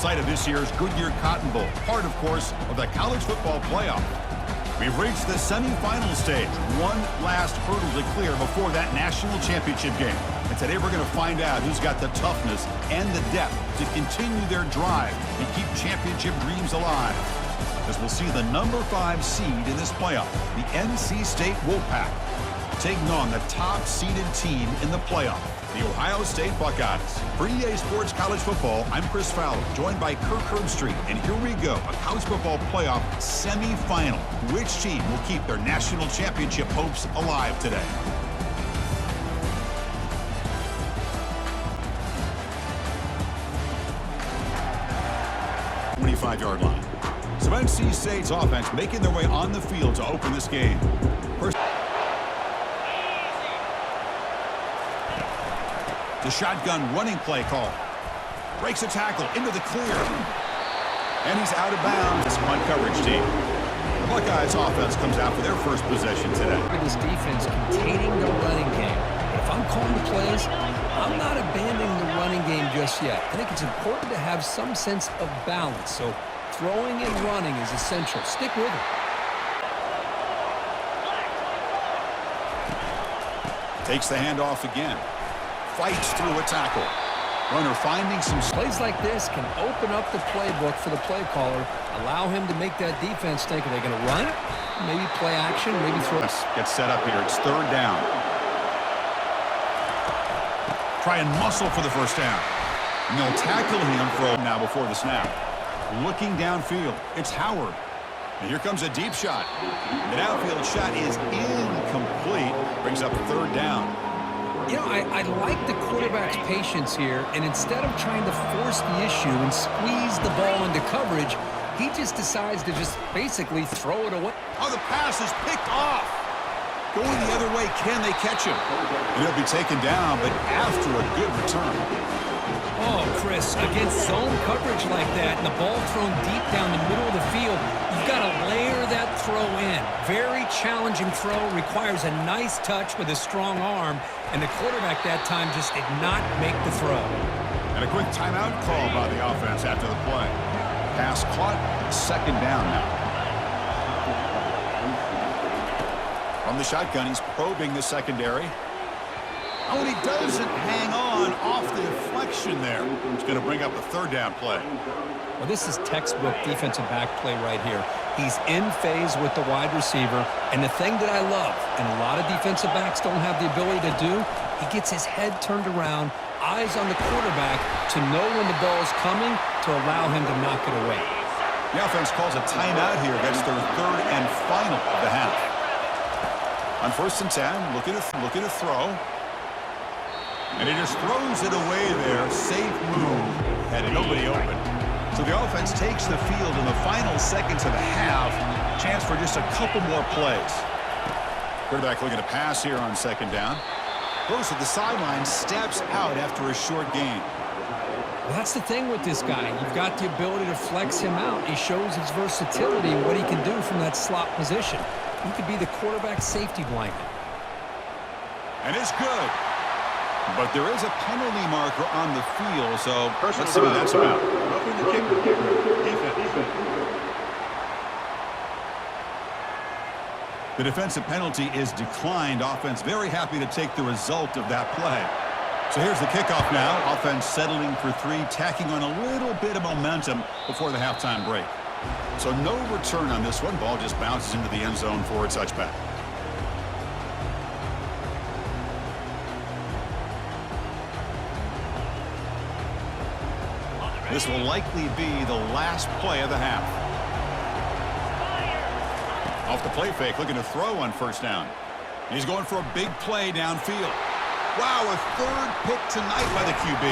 site of this year's Goodyear Cotton Bowl, part, of course, of the college football playoff. We've reached the semifinal stage. One last hurdle to clear before that national championship game. And today we're going to find out who's got the toughness and the depth to continue their drive and keep championship dreams alive. As we'll see the number 5 seed in this playoff, the NC State Wolfpack, taking on the top-seeded team in the playoff, the Ohio State Buckeyes. For EA Sports College Football, I'm Chris Fowler, joined by Kirk Herbstreit, and here we go, a college football playoff semifinal. Which team will keep their national championship hopes alive today? Yard line. So NC State's offense making their way on the field to open this game. First, the shotgun running play call. Breaks a tackle into the clear. And he's out of bounds. This punt coverage team. The Buckeyes offense comes out for their first possession today. This defense containing the running game. If I'm calling the plays, I'm not abandoning the running game just yet. I think it's important to have some sense of balance. So throwing and running is essential. Stick with it. Takes the handoff again. Fights through a tackle. Runner finding some plays like this can open up the playbook for the play caller. Allow him to make that defense think, are they going to run? Maybe play action, maybe throw. Gets set up here. It's third down. Try and muscle for the first down. And they'll tackle him for now before the snap. Looking downfield. It's Howard. And here comes a deep shot. The downfield shot is incomplete. Brings up third down. You know, I like the quarterback's patience here, and instead of trying to force the issue and squeeze the ball into coverage, he just decides to just basically throw it away. Oh, the pass is picked off. Going the other way, can they catch him? And he'll be taken down, but after a good return. Oh, Chris, against zone coverage like that and the ball thrown deep down the middle of the field, you've got to layer that throw in. Very challenging throw, requires a nice touch with a strong arm, and the quarterback that time just did not make the throw. And a quick timeout call by the offense after the play. Pass caught, second down now. From the shotgun, he's probing the secondary. Oh, and he doesn't hang on off the deflection there. It's going to bring up a third down play. Well, this is textbook defensive back play right here. He's in phase with the wide receiver, and the thing that I love, and a lot of defensive backs don't have the ability to do, he gets his head turned around, eyes on the quarterback to know when the ball is coming to allow him to knock it away. The offense calls a timeout here against their third and final of the half. On 1st and 10, look at a throw. And he just throws it away there. Safe move. And nobody open. So the offense takes the field in the final seconds of the half. Chance for just a couple more plays. Quarterback looking to pass here on second down. Goes to the sideline, steps out after a short gain. Well, that's the thing with this guy. You've got the ability to flex him out. He shows his versatility and what he can do from that slot position. He could be the quarterback's safety blanket. And it's good. But there is a penalty marker on the field, so let's see what that's about. The defensive penalty is declined. Offense very happy to take the result of that play. So here's the kickoff now. Offense settling for 3, tacking on a little bit of momentum before the halftime break. So no return on this one. Ball just bounces into the end zone for a touchback. This will likely be the last play of the half. Off the play fake, looking to throw on first down. He's going for a big play downfield. Wow, a third pick tonight by the QB.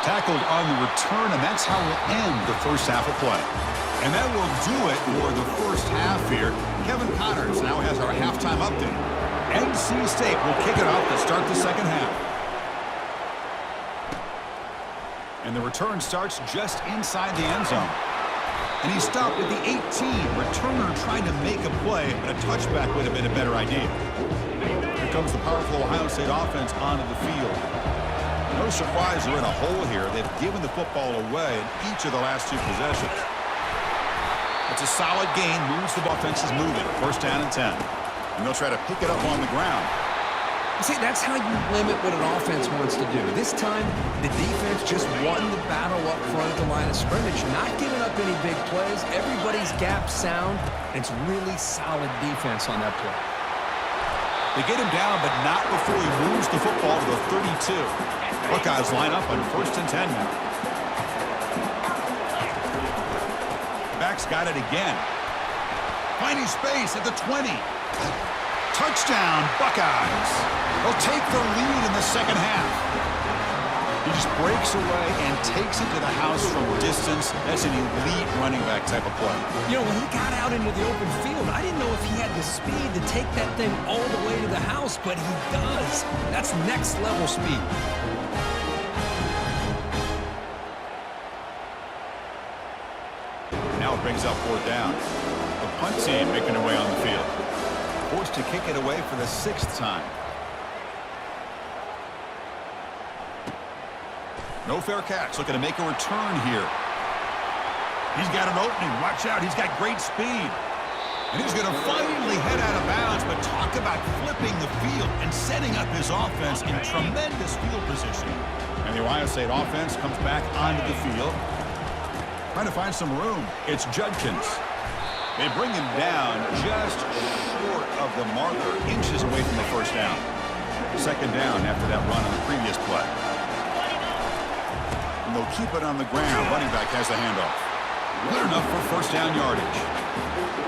Tackled on the return, and that's how we'll end the first half of play. And that will do it for the first half here. Kevin Connors now has our halftime update. NC State will kick it off to start the second half. And the return starts just inside the end zone. And he stopped at the 18. Returner trying to make a play, but a touchback would have been a better idea. Here comes the powerful Ohio State offense onto the field. No surprise they're in a hole here. They've given the football away in each of the last 2 possessions. It's a solid gain. Moves the offense is moving. First down and 10. And they'll try to pick it up on the ground. See, that's how you limit what an offense wants to do. This time, the defense just won the battle up front at the line of scrimmage, not giving up any big plays. Everybody's gap sound, and it's really solid defense on that play. They get him down, but not before he moves the football to the 32. Buckeyes line up on first and 10 now. Back's got it again. Finding space at the 20. Touchdown, Buckeyes. They'll take the lead in the second half. He just breaks away and takes it to the house from distance. That's an elite running back type of play. You know, when he got out into the open field, I didn't know if he had the speed to take that thing all the way to the house, but he does. That's next level speed. Now it brings up fourth down. The punt team making their way on the field. Forced to kick it away for the 6th time. No fair catch. Looking to make a return here. He's got an opening. Watch out. He's got great speed. And he's going to finally head out of bounds. But talk about flipping the field and setting up his offense in tremendous field position. And the Ohio State offense comes back onto the field. Trying to find some room. It's Judkins. They bring him down just short of the marker, inches away from the first down. Second down after that run on the previous play. And they'll keep it on the ground. Running back has the handoff. Good enough for first down yardage.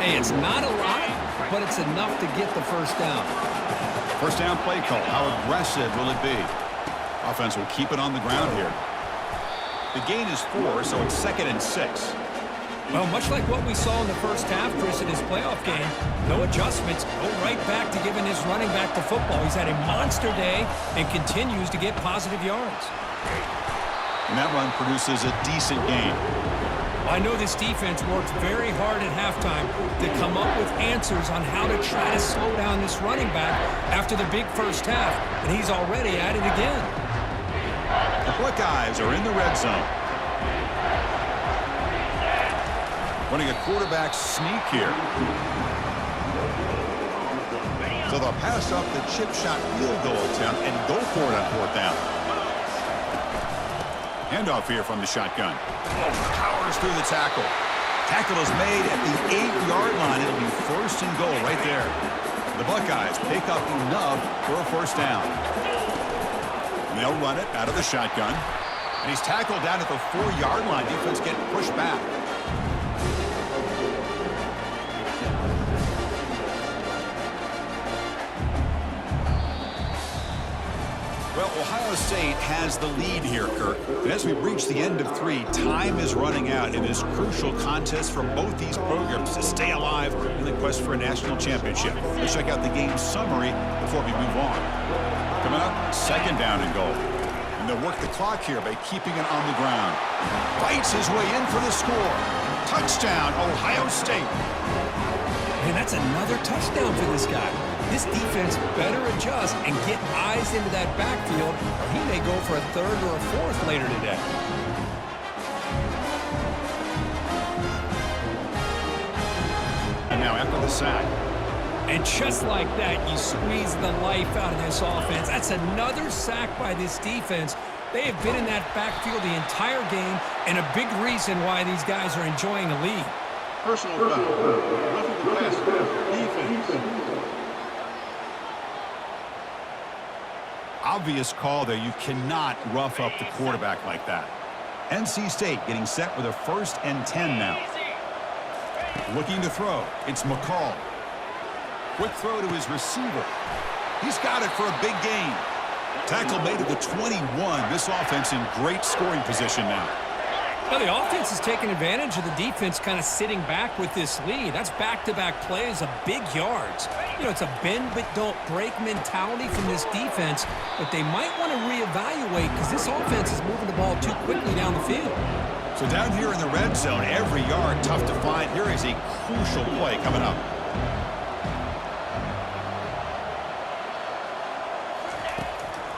Hey, it's not a lot, but it's enough to get the first down. First down play call. How aggressive will it be? Offense will keep it on the ground here. The gain is 4, so it's 2nd and 6. Well, much like what we saw in the first half, Chris, in his playoff game, no adjustments, go right back to giving his running back the football. He's had a monster day and continues to get positive yards. And that run produces a decent gain. I know this defense worked very hard at halftime to come up with answers on how to try to slow down this running back after the big first half, and he's already at it again. The Buckeyes are in the red zone. Running a quarterback sneak here. So they'll pass up the chip shot field goal attempt and go for it on fourth down. Handoff here from the shotgun. Powers through the tackle. Tackle is made at the 8-yard line. It'll be first and goal right there. The Buckeyes pick up enough for a first down. And they'll run it out of the shotgun. And he's tackled down at the 4-yard line. Defense getting pushed back. Well, Ohio State has the lead here, Kirk. And as we reach the end of 3, time is running out in this crucial contest for both these programs to stay alive in the quest for a national championship. Let's check out the game summary before we move on. Coming up, second down and goal. And they'll work the clock here by keeping it on the ground. Fights his way in for the score. Touchdown, Ohio State. And that's another touchdown for this guy. This defense better adjust and get eyes into that backfield, or he may go for a 3rd or a 4th later today. And now after the sack. And just like that, you squeeze the life out of this offense. That's another sack by this defense. They have been in that backfield the entire game, and a big reason why these guys are enjoying the lead. Personal foul. Roughing the pass. Defense. Obvious call there. You cannot rough up the quarterback like that. NC State getting set with a 1st and 10 now. Looking to throw. It's McCall. Quick throw to his receiver. He's got it for a big gain. Tackle made at the 21. This offense in great scoring position now. Now the offense is taking advantage of the defense kind of sitting back with this lead. That's back-to-back plays of big yards. You know, it's a bend but don't break mentality from this defense, but they might want to reevaluate because this offense is moving the ball too quickly down the field. So down here in the red zone, every yard tough to find. Here is a crucial play coming up.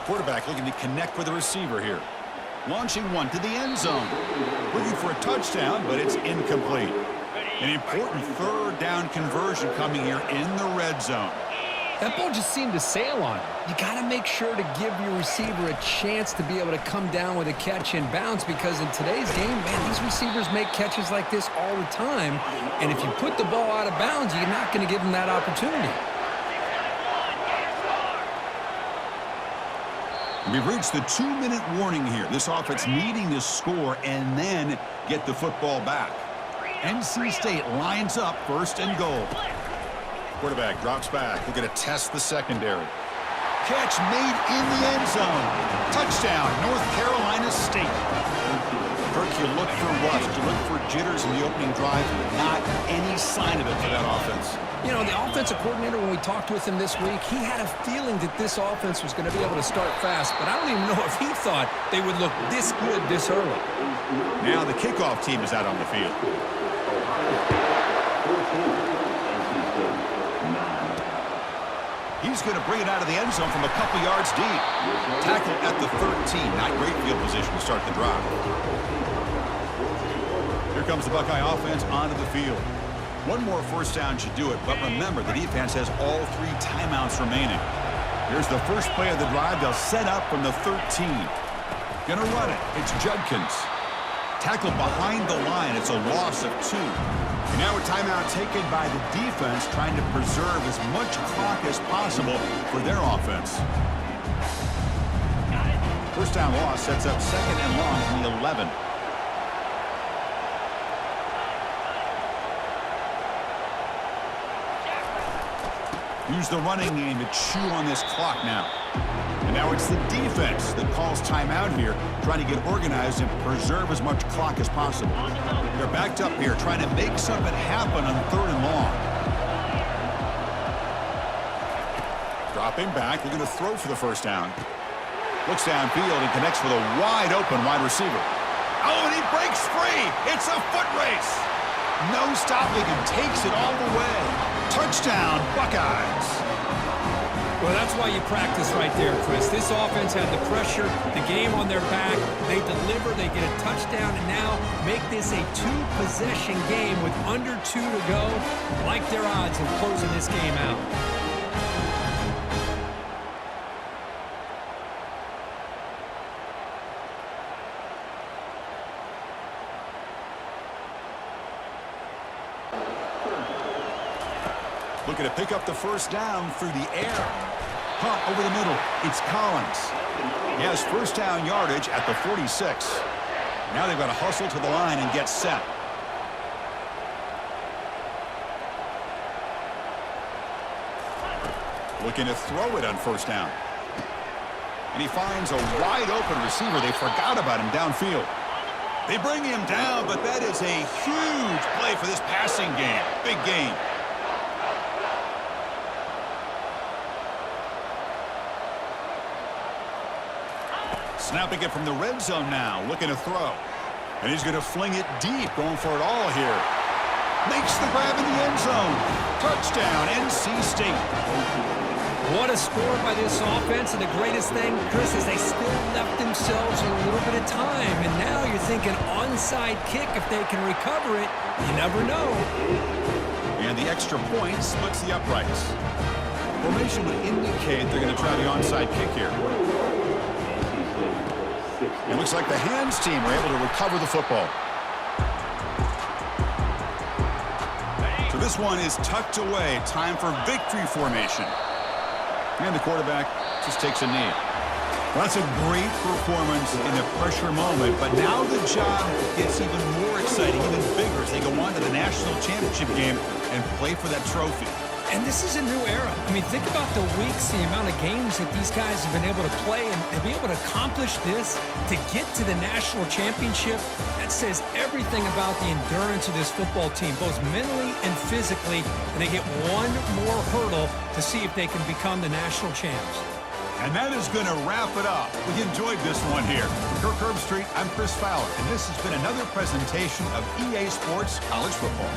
Quarterback looking to connect with the receiver here. Launching one to the end zone. Looking for a touchdown, but it's incomplete. An important third down conversion coming here in the red zone. That ball just seemed to sail on him. You got to make sure to give your receiver a chance to be able to come down with a catch and bounce, because in today's game, man, these receivers make catches like this all the time. And if you put the ball out of bounds, you're not going to give them that opportunity. We've reached the 2-minute warning here. This offense needing to score and then get the football back. NC State lines up first and goal. Quarterback drops back. We're going to test the secondary. Catch made in the end zone. Touchdown, North Carolina State. Kirk, you look for rust. You look for jitters in the opening drive. Not any sign of it for that offense. You know, the offensive coordinator, when we talked with him this week, he had a feeling that this offense was going to be able to start fast, but I don't even know if he thought they would look this good this early. Now the kickoff team is out on the field. He's going to bring it out of the end zone from a couple yards deep. Tackle at the 13. Not great field position to start the drive. Here comes the Buckeye offense onto the field. One more first down should do it, but remember, the defense has all 3 timeouts remaining. Here's the first play of the drive. They'll set up from the 13. Gonna run it. It's Judkins. Tackled behind the line. It's a loss of 2. And now a timeout taken by the defense, trying to preserve as much clock as possible for their offense. First down loss sets up second and long from the 11. Use the running game to chew on this clock now. And now it's the defense that calls timeout here, trying to get organized and preserve as much clock as possible. They're backed up here, trying to make something happen on third and long. Dropping back, looking to throw for the first down. Looks downfield and connects with a wide open wide receiver. Oh, and he breaks free. It's a foot race. No stopping and takes it all the way. Touchdown, Buckeyes. Well, that's why you practice right there, Chris. This offense had the pressure, the game on their back. They deliver, they get a touchdown, and now make this a 2-possession game with under 2 to go. Like their odds of closing this game out. Looking to pick up the first down through the air. Caught over the middle. It's Collins. He has first down yardage at the 46. Now they've got to hustle to the line and get set. Looking to throw it on first down. And he finds a wide open receiver. They forgot about him downfield. They bring him down, but that is a huge play for this passing game. Big game. Snapping it from the red zone now, looking to throw. And he's going to fling it deep, going for it all here. Makes the grab in the end zone. Touchdown, NC State. What a score by this offense, and the greatest thing, Chris, is they still left themselves a little bit of time. And now you're thinking onside kick, if they can recover it, you never know. And the extra point splits the uprights. Formation would indicate they're going to try the onside kick here. It looks like the hands team are able to recover the football. So this one is tucked away. Time for victory formation. And the quarterback just takes a knee. Well, that's a great performance in the pressure moment, but now the job gets even more exciting, even bigger as they go on to the national championship game and play for that trophy. And this is a new era. I mean, think about the weeks, the amount of games that these guys have been able to play, and to be able to accomplish this, to get to the national championship, that says everything about the endurance of this football team, both mentally and physically, and they get one more hurdle to see if they can become the national champs. And that is going to wrap it up. We enjoyed this one here. For Kirk Herbstreit, I'm Chris Fowler, and this has been another presentation of EA Sports College Football.